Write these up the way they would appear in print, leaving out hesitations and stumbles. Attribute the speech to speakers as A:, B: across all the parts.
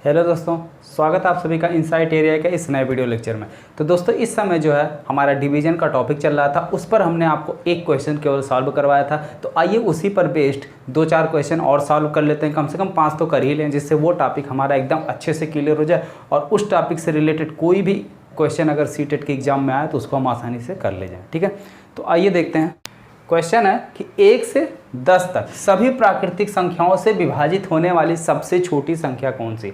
A: Hello दोस्तों, स्वागत है आप सभी का इनसाइट एरिया के इस नए वीडियो लेक्चर में। तो दोस्तों इस समय जो है हमारा डिवीजन का टॉपिक चल रहा था, उस पर हमने आपको एक क्वेश्चन केवल सॉल्व करवाया था। तो आइए उसी पर बेस्ड 2-4 क्वेश्चन और सॉल्व कर लेते हैं, कम से कम 5 तो कर ही लें, जिससे वो टॉपिक हमारा एकदम अच्छे से क्लियर हो जाए और उस टॉपिक से रिलेटेड कोई भी क्वेश्चन अगर सीटेट के एग्जाम में आए तो उसको हम आसानी से कर ले जाएँ। ठीक है, तो आइए देखते हैं। क्वेश्चन है कि 1 से 10 तक सभी प्राकृतिक संख्याओं से विभाजित होने वाली सबसे छोटी संख्या कौन सी।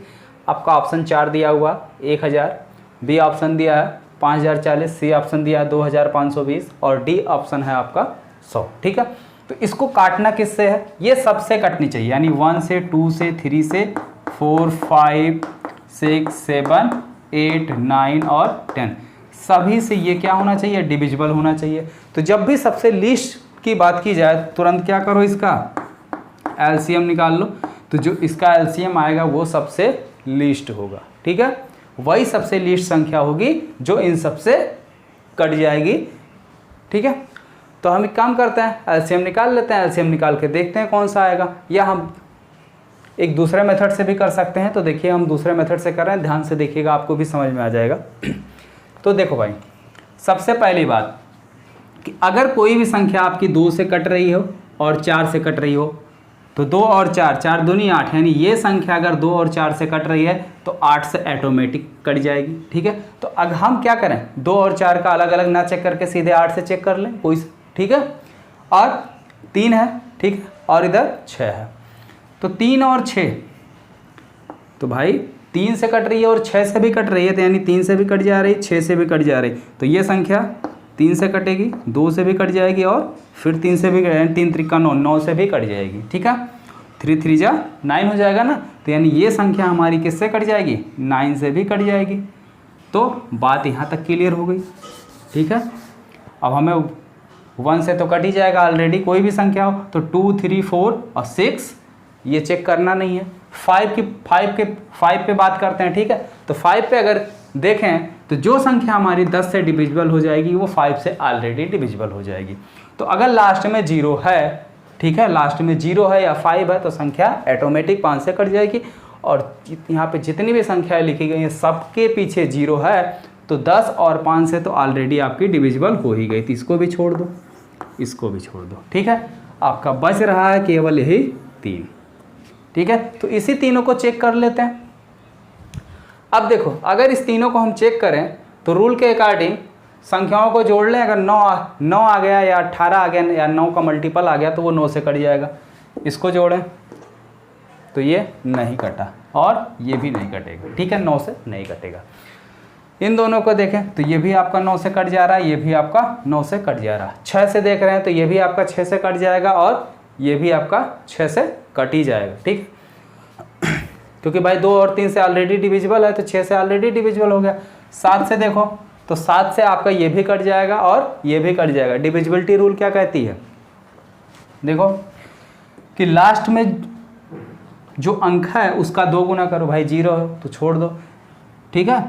A: आपका ऑप्शन 4 दिया हुआ 1000, बी ऑप्शन दिया है 5040, सी ऑप्शन दिया है 2520 और डी ऑप्शन है आपका 100। ठीक है, तो इसको काटना किससे है, ये सबसे कटनी चाहिए, यानी 1 से 2 से 3 से 4 5 6 7 8 9 और 10 सभी से ये क्या होना चाहिए, डिविजिबल होना चाहिए। तो जब भी सबसे लीस्ट की बात की जाए तुरंत क्या करो, इसका एलसीएम निकाल लो। तो जो इसका एलसीएम आएगा वो सबसे लीस्ट होगा। ठीक है, वही सबसे लीस्ट संख्या होगी जो इन सबसे कट जाएगी। ठीक है, तो हम एक काम करते हैं, एलसीएम निकाल लेते हैं। एलसीएम निकाल के देखते हैं कौन सा आएगा, या हम एक दूसरे मेथड से भी कर सकते हैं। तो देखिए हम दूसरे मेथड से कर रहे हैं, ध्यान से देखिएगा, आपको भी समझ में आ जाएगा। तो देखो भाई, सबसे पहली बात कि अगर कोई भी संख्या आपकी 2 से कट रही हो और 4 से कट रही हो, तो 2 और 4, 4 दूनी 8, यानी ये संख्या अगर 2 और 4 से कट रही है तो 8 से ऑटोमेटिक कट जाएगी। ठीक है, तो अब हम क्या करें, 2 और 4 का अलग अलग ना चेक करके सीधे 8 से चेक कर लें कोई। ठीक है, और 3 है, ठीक है, और इधर 6 है। तो 3 और 6, तो भाई 3 से कट रही है और 6 से भी कट रही है, तो यानी 3 से भी कट जा रही, 6 से भी कट जा रही, तो ये संख्या 3 से कटेगी, 2 से भी कट जाएगी और फिर 3 से भी, 3 त्रिका 9, 9 से भी कट जाएगी। ठीक है, 3 3 जा 9 हो जाएगा ना, तो यानी ये संख्या हमारी किससे कट जाएगी, 9 से भी कट जाएगी। तो बात यहाँ तक क्लियर हो गई। ठीक है, अब हमें 1 से तो कट ही जाएगा ऑलरेडी, कोई भी संख्या हो। तो 2 3 4 और 6 ये चेक करना नहीं है। 5 पे बात करते हैं। ठीक है, तो 5 पे अगर देखें तो जो संख्या हमारी 10 से डिविजिबल हो जाएगी वो 5 से ऑलरेडी डिविजिबल हो जाएगी। तो अगर लास्ट में 0 है, ठीक है, लास्ट में 0 है या 5 है तो संख्या ऑटोमेटिक 5 से कट जाएगी। और यहाँ पे जितनी भी संख्याएं लिखी गई हैं सबके पीछे 0 है, तो 10 और 5 से तो ऑलरेडी आपकी डिविजिबल हो ही गई थी। इसको भी छोड़ दो, इसको भी छोड़ दो। ठीक है, आपका बच रहा है केवल यही 3। ठीक है, तो इसी तीनों को चेक कर लेते हैं। अब देखो, अगर इस तीनों को हम चेक करें तो रूल के अकॉर्डिंग संख्याओं को जोड़ लें। अगर 9 आ गया या 18 आ गया या 9 का मल्टीपल आ गया तो वो 9 से कट जाएगा। इसको जोड़ें तो ये नहीं कटा और ये भी नहीं कटेगा। ठीक है, 9 से नहीं कटेगा। इन दोनों को देखें तो ये भी आपका 9 से कट जा रहा है, ये भी आपका 9 से कट जा रहा है। 6 से देख रहे हैं तो ये भी आपका 6 से कट जाएगा और ये भी आपका 6 से कट ही जाएगा। ठीक है, क्योंकि भाई 2 और 3 से ऑलरेडी डिविजिबल है तो 6 से ऑलरेडी डिविजिबल हो गया। 7 से देखो तो 7 से आपका ये भी कट जाएगा और ये भी कट जाएगा। डिविजिबिलिटी रूल क्या कहती है, देखो कि लास्ट में जो अंक है उसका 2 गुना करो। भाई 0 है तो छोड़ दो। ठीक है,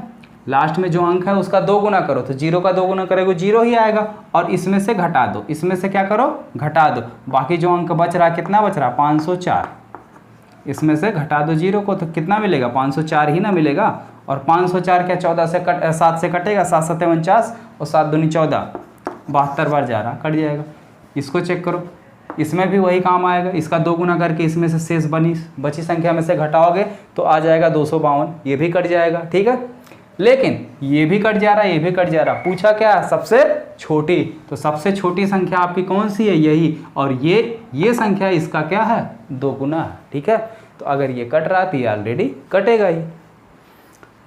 A: लास्ट में जो अंक है उसका 2 गुना करो, तो 0 का 2 गुना करेगा 0 ही आएगा। और इसमें से घटा दो, इसमें से क्या करो, घटा दो। बाकी जो अंक बच रहा, कितना बच रहा, 504, इसमें से घटा दो 0 को तो कितना मिलेगा, 504 ही ना मिलेगा। और 504 क्या 7 से कटेगा, 7 7 49 और 7 दूनी 14, 72 बार जा रहा, कट जाएगा। इसको चेक करो, इसमें भी वही काम आएगा। इसका 2 गुना करके इसमें से शेष बची संख्या में से घटाओगे तो आ जाएगा 252, ये भी कट जाएगा। ठीक है, लेकिन ये भी कट जा रहा है, ये भी कट जा रहा। पूछा क्या, सबसे छोटी, तो सबसे छोटी संख्या आपकी कौन सी है, यही। और ये संख्या इसका क्या है, 2 गुना है। ठीक है, तो अगर ये कट रहा तो ये ऑलरेडी कटेगा ही।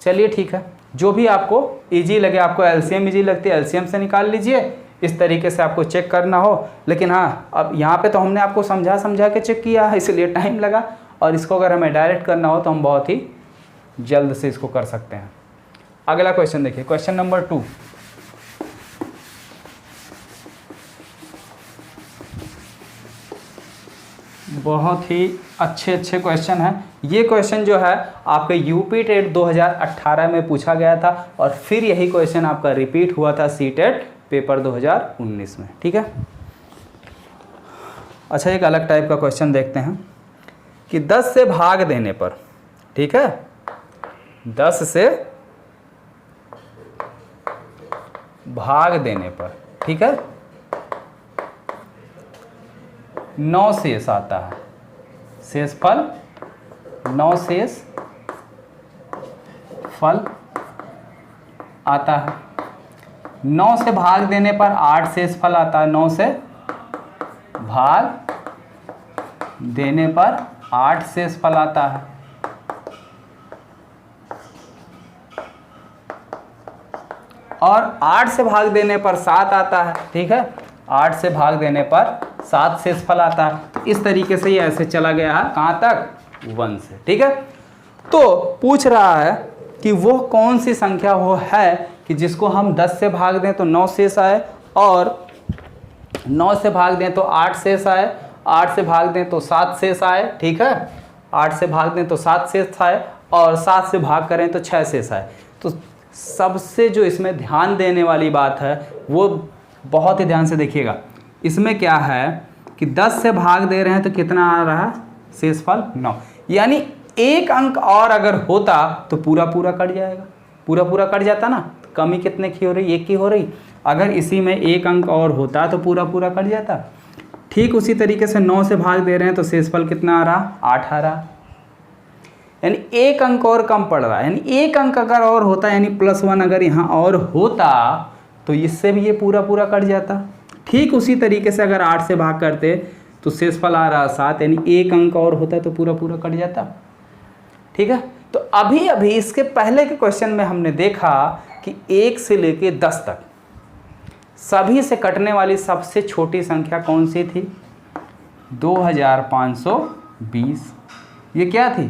A: चलिए ठीक है, जो भी आपको इजी लगे, आपको एलसीएम इजी लगती है एलसीएम से निकाल लीजिए, इस तरीके से आपको चेक करना हो। लेकिन हाँ, अब यहाँ पे तो हमने आपको समझा के चेक किया है, इसलिए टाइम लगा। और इसको अगर हमें डायरेक्ट करना हो तो हम बहुत ही जल्द से इसको कर सकते हैं। अगला क्वेश्चन देखिए, क्वेश्चन नंबर 2। बहुत ही अच्छे क्वेश्चन हैं। ये क्वेश्चन जो है आपके यूपी टेट 2018 में पूछा गया था और फिर यही क्वेश्चन आपका रिपीट हुआ था सी टेट पेपर 2019 में। ठीक है, अच्छा एक अलग टाइप का क्वेश्चन देखते हैं कि 10 से भाग देने पर, ठीक है, 10 से भाग देने पर, ठीक है, 9 शेष आता है, शेषफल 9 शेष फल आता है। 9 से भाग देने पर 8 शेषफल आता है, 9 से भाग देने पर 8 शेषफल आता है। और 8 से भाग देने पर 7 आता है, ठीक है, 8 से भाग देने पर 7 शेषफल आता है। तो इस तरीके से ये ऐसे चला गया है, कहाँ तक, 1 से, ठीक है। तो पूछ रहा है कि वो कौन सी संख्या वो है कि जिसको हम 10 से भाग दें तो 9 शेष आए, और 9 से भाग दें तो 8 शेष आए, 8 से भाग दें तो 7 शेष आए, ठीक है, 8 से भाग दें तो 7 शेष आए, और 7 से भाग करें तो 6 शेष आए। तो सबसे जो इसमें ध्यान देने वाली बात है वो बहुत ही ध्यान से देखिएगा। इसमें क्या है कि 10 से भाग दे रहे हैं तो कितना आ रहा है, शेषफल 9, यानी एक अंक और अगर होता तो पूरा पूरा कट जाएगा, पूरा पूरा कट जाता ना। कमी कितने की हो रही, 1 की हो रही, अगर इसी में एक अंक और होता तो पूरा पूरा कट जाता। ठीक उसी तरीके से 9 से भाग दे रहे हैं तो शेषफल कितना आ रहा, 8 आ रहा, यानी एक अंक और कम पड़ रहा है, यानी एक अंक अगर और होता, यानी +1 अगर यहाँ और होता तो इससे भी ये पूरा पूरा कट जाता। ठीक उसी तरीके से अगर 8 से भाग करते तो शेषफल आ रहा 7, यानी एक अंक और होता तो पूरा पूरा कट जाता, ठीक है। तो अभी अभी इसके पहले के क्वेश्चन में हमने देखा कि 1 से लेके 10 तक सभी से कटने वाली सबसे छोटी संख्या कौन सी थी, 2520। ये क्या थी,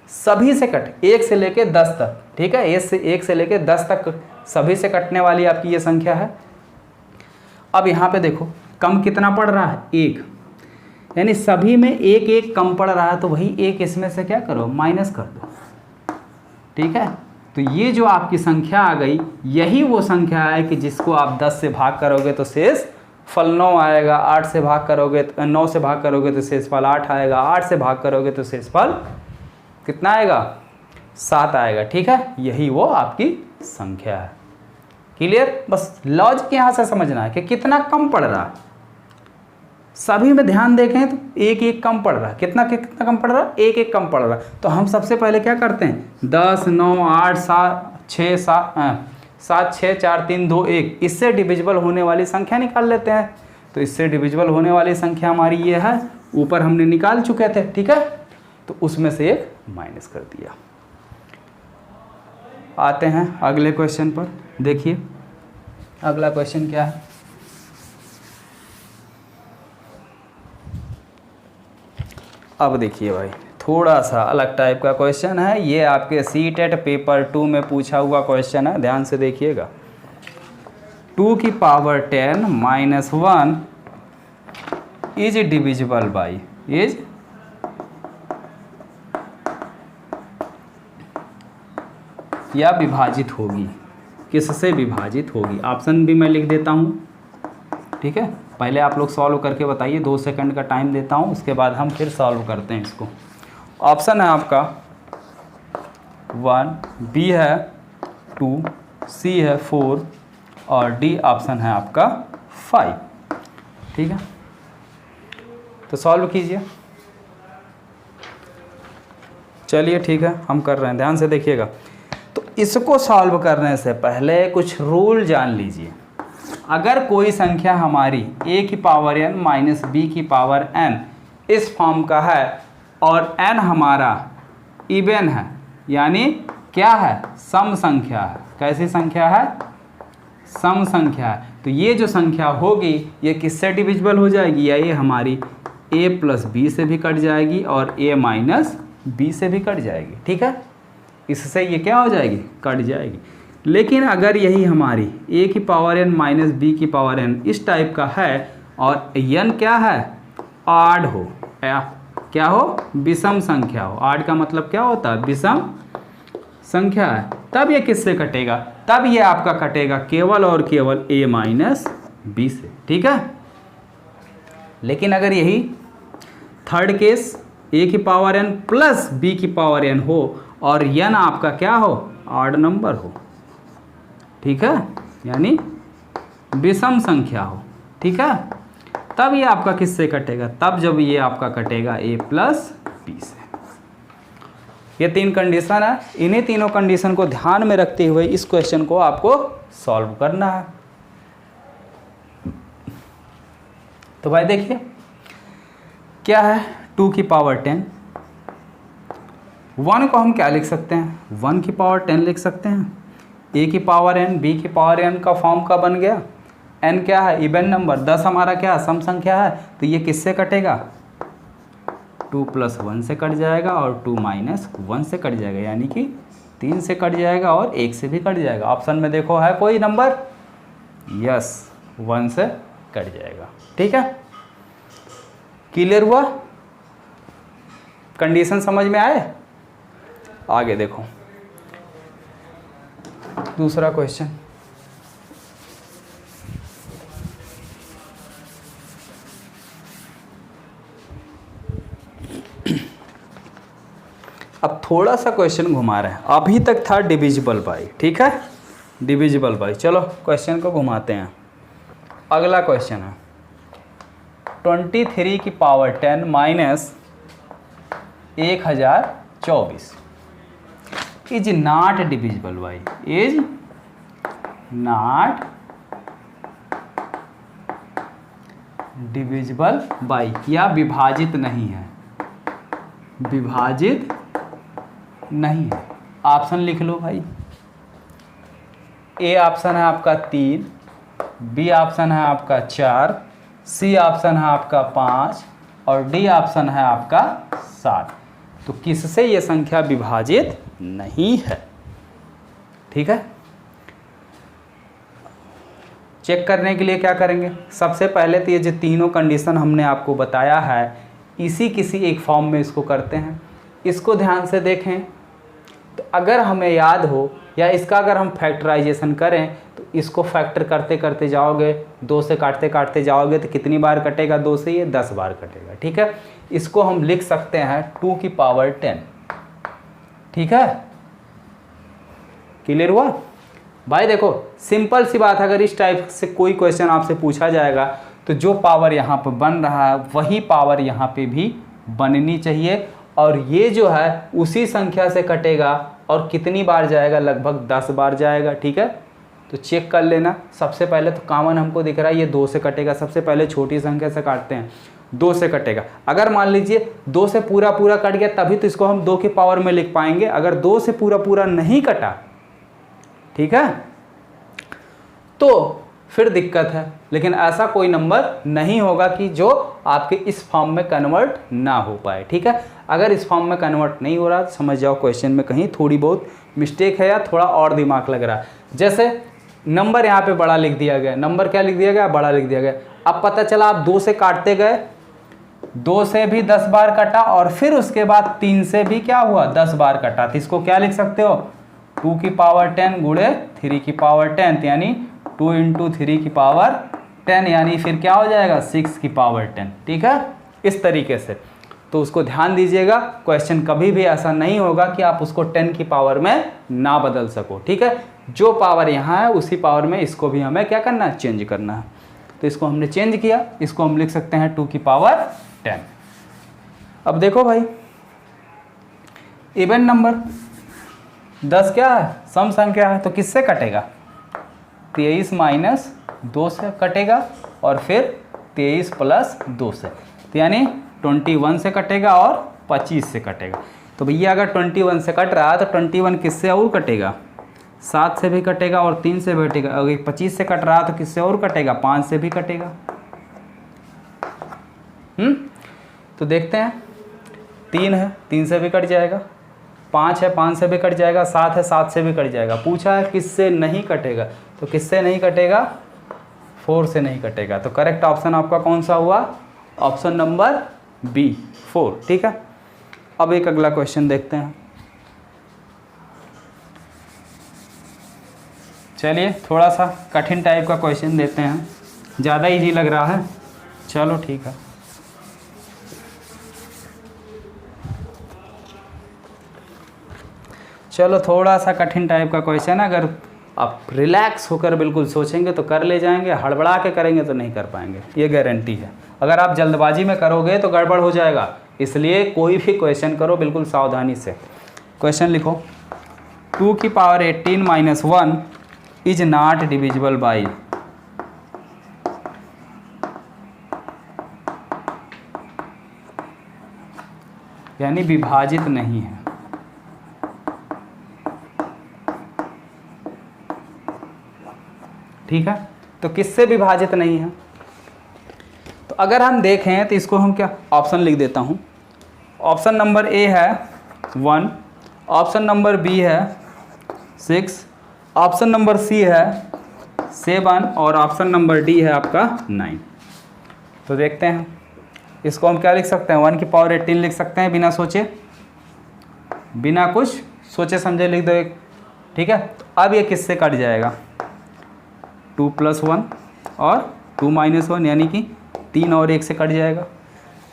A: सभी से कट, 1 से लेके 10 तक, ठीक है, 1 से लेके 10 तक सभी से कटने वाली आपकी ये संख्या है। अब यहाँ पे देखो कम कितना पड़ रहा है, 1, यानी सभी में एक एक कम पड़ रहा है, तो वही एक इसमें से क्या करो, माइनस कर दो, ठीक है। तो ये जो आपकी संख्या आ गई, यही वो संख्या है कि जिसको आप 10 से भाग करोगे तो शेष फल 9 आएगा, 8 से भाग करोगे, 9 से भाग करोगे तो शेषफल 8 आएगा, 8 से भाग करोगे तो शेषफल कितना आएगा, 7 आएगा, ठीक है। यही वो आपकी संख्या है। क्लियर, बस लॉजिक यहाँ से समझना है कि कितना कम पड़ रहा है। सभी में ध्यान देखें तो एक एक कम पड़ रहा है, कितना कितना कम पड़ रहा है, एक एक कम पड़ रहा है। तो हम सबसे पहले क्या करते हैं, 10, 9, 8, 7, 6, 4, 3, 2, 1, इससे डिविजिबल होने वाली संख्या निकाल लेते हैं। तो इससे डिविजिबल होने वाली संख्या हमारी ये है, ऊपर हमने निकाल चुके थे, ठीक है। तो उसमें से एक माइनस कर दिया। आते हैं अगले क्वेश्चन पर। देखिए अगला क्वेश्चन क्या है, अब देखिए भाई थोड़ा सा अलग टाइप का क्वेश्चन है। ये आपके सीटेट पेपर 2 में पूछा हुआ क्वेश्चन है, ध्यान से देखिएगा। 2 की power 10 minus 1 is divisible by, is या विभाजित होगी, किससे विभाजित होगी। ऑप्शन भी मैं लिख देता हूँ, ठीक है। पहले आप लोग सॉल्व करके बताइए, 2 सेकंड का टाइम देता हूँ, उसके बाद हम फिर सॉल्व करते हैं इसको। ऑप्शन है आपका 1, बी है 2, सी है 4 और डी ऑप्शन है आपका 5, ठीक है। तो सॉल्व कीजिए, चलिए ठीक है हम कर रहे हैं, ध्यान से देखिएगा। तो इसको सॉल्व करने से पहले कुछ रूल जान लीजिए। अगर कोई संख्या हमारी a की पावर n माइनस b की पावर n इस फॉर्म का है और n हमारा इवन है, यानी क्या है, सम संख्या है। कैसी संख्या है, सम संख्या है। तो ये जो संख्या होगी ये किससे डिविजिबल हो जाएगी, या ये हमारी a प्लस b से भी कट जाएगी और a माइनस b से भी कट जाएगी, ठीक है। इससे ये क्या हो जाएगी, कट जाएगी। लेकिन अगर यही हमारी a की पावर n माइनस b की पावर n इस टाइप का है और n क्या है, आड हो, क्या हो, विषम संख्या हो। आड का मतलब क्या होता है, विषम संख्या है, तब ये किससे कटेगा, तब ये आपका कटेगा केवल और केवल a माइनस b से, ठीक है। लेकिन अगर यही थर्ड केस a की पावर n प्लस b की पावर n हो और n आपका क्या हो, ऑड नंबर हो, ठीक है, यानी विषम संख्या हो, ठीक है, तब ये आपका किससे कटेगा, तब जब ये आपका कटेगा a प्लस बी से। ये 3 कंडीशन है, इन्हीं तीनों कंडीशन को ध्यान में रखते हुए इस क्वेश्चन को आपको सॉल्व करना है। तो भाई देखिए क्या है, 2 की पावर 10, 1 को हम क्या लिख सकते हैं, 1 की पावर 10 लिख सकते हैं, a की पावर n, b की पावर n का फॉर्म का बन गया, n क्या है, इवन नंबर, 10 हमारा क्या सम संख्या है, तो ये किससे कटेगा, 2 + 1 से कट जाएगा और 2 - 1 से कट जाएगा, यानी कि 3 से कट जाएगा और 1 से भी कट जाएगा। ऑप्शन में देखो है कोई नंबर, यस 1 से कट जाएगा, ठीक है, क्लियर हुआ, कंडीशन समझ में आए। आगे देखो दूसरा क्वेश्चन, अब थोड़ा सा क्वेश्चन घुमा रहे हैं, अभी तक था डिविजिबल बाई, ठीक है, डिविजिबल बाई, चलो क्वेश्चन को घुमाते हैं। अगला क्वेश्चन है 23 की power 10 minus 1024 is not divisible by, is not divisible by, या विभाजित नहीं है, विभाजित नहीं है। ऑप्शन लिख लो भाई, ए ऑप्शन है आपका 3, बी ऑप्शन है आपका 4, सी ऑप्शन है आपका 5 और डी ऑप्शन है आपका 7। तो किससे ये संख्या विभाजित नहीं है, ठीक है। चेक करने के लिए क्या करेंगे, सबसे पहले तो ये जो तीनों कंडीशन हमने आपको बताया है इसी किसी एक फॉर्म में इसको करते हैं। इसको ध्यान से देखें तो अगर हमें याद हो या इसका अगर हम फैक्टराइजेशन करें तो इसको फैक्टर करते करते जाओगे, 2 से काटते काटते जाओगे तो कितनी बार कटेगा, 2 से ये 10 बार कटेगा, ठीक है। इसको हम लिख सकते हैं 2 की पावर 10, ठीक है, क्लियर हुआ भाई। देखो सिंपल सी बात है, अगर इस टाइप से कोई क्वेश्चन आपसे पूछा जाएगा तो जो पावर यहाँ पर बन रहा है वही पावर यहाँ पे भी बननी चाहिए, और ये जो है उसी संख्या से कटेगा और कितनी बार जाएगा, लगभग 10 बार जाएगा, ठीक है। तो चेक कर लेना, सबसे पहले तो कॉमन हमको दिख रहा है ये 2 से कटेगा, सबसे पहले छोटी संख्या से काटते हैं, 2 से कटेगा। अगर मान लीजिए 2 से पूरा पूरा कट गया तभी तो इसको हम 2 की पावर में लिख पाएंगे, अगर 2 से पूरा पूरा नहीं कटा, ठीक है, तो फिर दिक्कत है। लेकिन ऐसा कोई नंबर नहीं होगा कि जो आपके इस फॉर्म में कन्वर्ट ना हो पाए, ठीक है। अगर इस फॉर्म में कन्वर्ट नहीं हो रहा तो समझ जाओ क्वेश्चन में कहीं थोड़ी बहुत मिस्टेक है या थोड़ा और दिमाग लग रहा है। जैसे नंबर यहाँ पे बड़ा लिख दिया गया, नंबर क्या लिख दिया गया, बड़ा लिख दिया गया। अब पता चला आप 2 से काटते गए, 2 से भी 10 बार कटा और फिर उसके बाद 3 से भी क्या हुआ, 10 बार कटा। तो इसको क्या लिख सकते हो, 2 की पावर 10 गुणे 3 की पावर 10, यानी 2 × 3 की पावर 10, यानी फिर क्या हो जाएगा 6 की पावर 10, ठीक है, इस तरीके से। तो उसको ध्यान दीजिएगा, क्वेश्चन कभी भी ऐसा नहीं होगा कि आप उसको 10 की पावर में ना बदल सको, ठीक है। जो पावर यहाँ है उसी पावर में इसको भी हमें क्या करना है, चेंज करना है। तो इसको हमने चेंज किया, इसको हम लिख सकते हैं 2 की पावर 10। अब देखो भाई इवन नंबर 10 क्या है, सम संख्या है, तो किससे कटेगा, 23 - 2 से कटेगा और फिर 23 + 2 से, तो यानी 21 से कटेगा और 25 से कटेगा। तो भैया अगर 21 से कट रहा है तो 21 किससे और कटेगा, 7 से भी कटेगा और 3 से भी कटेगा। अगर 25 से कट रहा है तो किससे और कटेगा, 5 से भी कटेगा। तो देखते हैं, 3 है 3 से भी कट जाएगा, 5 है 5 से भी कट जाएगा, 7 है 7 से भी कट जाएगा। पूछा है किससे नहीं कटेगा, तो किससे नहीं कटेगा, 4 से नहीं कटेगा। तो करेक्ट ऑप्शन आपका कौन सा हुआ, ऑप्शन नंबर बी 4, ठीक है। अब एक अगला क्वेश्चन देखते हैं। चलिए थोड़ा सा कठिन टाइप का क्वेश्चन देते हैं, ज़्यादा इजी लग रहा है, चलो ठीक है। चलो थोड़ा सा कठिन टाइप का क्वेश्चन है, अगर आप रिलैक्स होकर बिल्कुल सोचेंगे तो कर ले जाएंगे, हड़बड़ा के करेंगे तो नहीं कर पाएंगे, ये गारंटी है। अगर आप जल्दबाजी में करोगे तो गड़बड़ हो जाएगा, इसलिए कोई भी क्वेश्चन करो बिल्कुल सावधानी से। क्वेश्चन लिखो, 2 की power 18 minus 1 is not divisible by. यानी विभाजित नहीं है। ठीक है, तो किससे विभाजित नहीं है? तो अगर हम देखें तो इसको हम क्या ऑप्शन लिख देता हूं। ऑप्शन नंबर ए है 1, ऑप्शन नंबर बी है 6, ऑप्शन नंबर सी है 7 और ऑप्शन नंबर डी है आपका 9। तो देखते हैं इसको हम क्या लिख सकते हैं, 1 की पावर 18 लिख सकते हैं बिना सोचे, बिना कुछ सोचे समझे लिख दो एक। ठीक है, तो अब ये किससे कट जाएगा, 2 + 1 और 2 - 1 यानी कि 3 और 1 से कट जाएगा।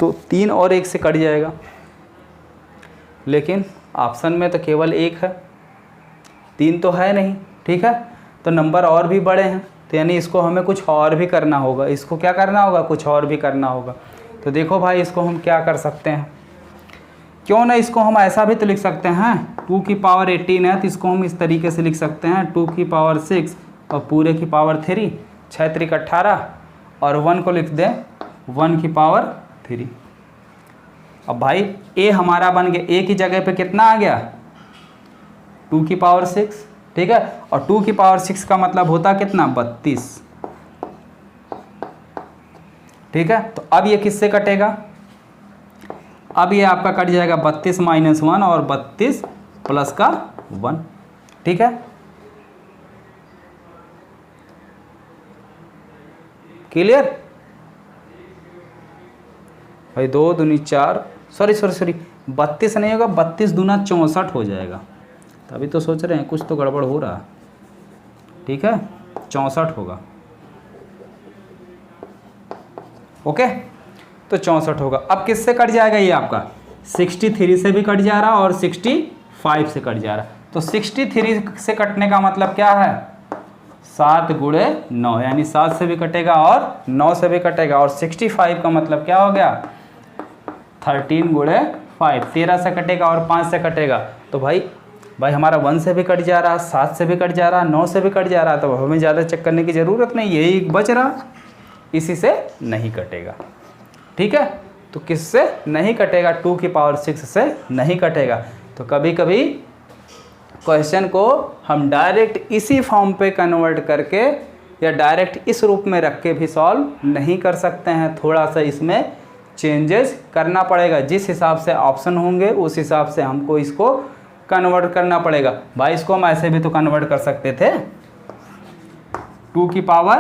A: तो 3 और 1 से कट जाएगा, लेकिन ऑप्शन में तो केवल 1 है, 3 तो है नहीं। ठीक है, तो नंबर और भी बड़े हैं, तो यानी इसको हमें कुछ और भी करना होगा। इसको क्या करना होगा, कुछ और भी करना होगा। तो देखो भाई, इसको हम क्या कर सकते हैं, क्यों ना इसको हम ऐसा भी तो लिख सकते हैं, 2 की पावर 18 है तो इसको हम इस तरीके से लिख सकते हैं, 2 की पावर 6 और पूरे की पावर 3, 6 × 3 = 18 और 1 को लिख दें 1 की पावर 3। अब भाई ए हमारा बन गया, ए की जगह पे कितना आ गया, 2 की पावर 6। ठीक है, और 2 की पावर 6 का मतलब होता कितना, 32। ठीक है, तो अब ये किससे कटेगा, अब ये आपका कट जाएगा 32 - 1 और 32 + का 1। ठीक है, क्लियर भाई, 2 दूनी 4, सॉरी 32 नहीं होगा, 32 दूना 64 हो जाएगा। तभी तो सोच रहे हैं कुछ तो गड़बड़ हो रहा है। ठीक है, 64 होगा। ओके, तो 64 होगा। अब किससे कट जाएगा, ये आपका 63 से भी कट जा रहा और 65 से कट जा रहा। तो 63 से कटने का मतलब क्या है, 7 × 9 यानी 7 से भी कटेगा और 9 से भी कटेगा। और 65 का मतलब क्या हो गया, 13 × 5, 13 से कटेगा और 5 से कटेगा। तो भाई हमारा 1 से भी कट जा रहा, 7 से भी कट जा रहा, 9 से भी कट जा रहा, तो हमें ज़्यादा चेक करने की ज़रूरत नहीं, यही बच रहा, इसी से नहीं कटेगा। ठीक है, तो किससे नहीं कटेगा, 2 की पावर 6 से नहीं कटेगा। तो कभी कभी क्वेश्चन को हम डायरेक्ट इसी फॉर्म पे कन्वर्ट करके या डायरेक्ट इस रूप में रख के भी सॉल्व नहीं कर सकते हैं, थोड़ा सा इसमें चेंजेस करना पड़ेगा। जिस हिसाब से ऑप्शन होंगे उस हिसाब से हमको इसको कन्वर्ट करना पड़ेगा। भाई इसको हम ऐसे भी तो कन्वर्ट कर सकते थे, 2 की पावर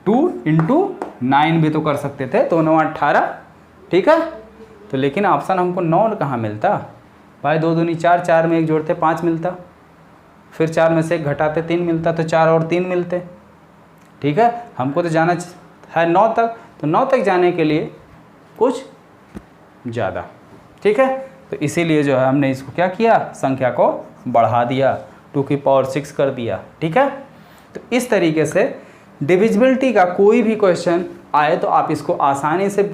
A: 2 × 9 भी तो कर सकते थे, तो 9 × 18। ठीक है, तो लेकिन ऑप्शन हमको 9 कहाँ मिलता भाई, 2 दूनी 4, 4 में 1 जोड़ते 5 मिलता, फिर 4 में से 1 घटाते 3 मिलता, तो 4 और 3 मिलते। ठीक है, हमको तो जाना है 9 तक, तो 9 तक जाने के लिए कुछ ज़्यादा। ठीक है, तो इसीलिए जो है हमने इसको क्या किया, संख्या को बढ़ा दिया, 2 की पावर 6 कर दिया। ठीक है, तो इस तरीके से डिविजिबिलिटी का कोई भी क्वेश्चन आए तो आप इसको आसानी से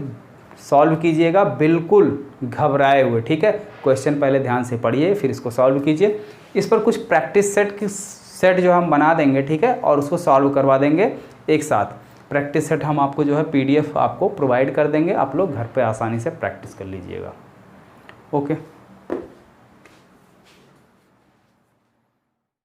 A: सॉल्व कीजिएगा, बिल्कुल घबराए हुए। ठीक है, क्वेश्चन पहले ध्यान से पढ़िए फिर इसको सॉल्व कीजिए। इस पर कुछ प्रैक्टिस सेट जो हम बना देंगे, ठीक है, और उसको सॉल्व करवा देंगे एक साथ। प्रैक्टिस सेट हम आपको जो है PDF आपको प्रोवाइड कर देंगे, आप लोग घर पे आसानी से प्रैक्टिस कर लीजिएगा। ओके।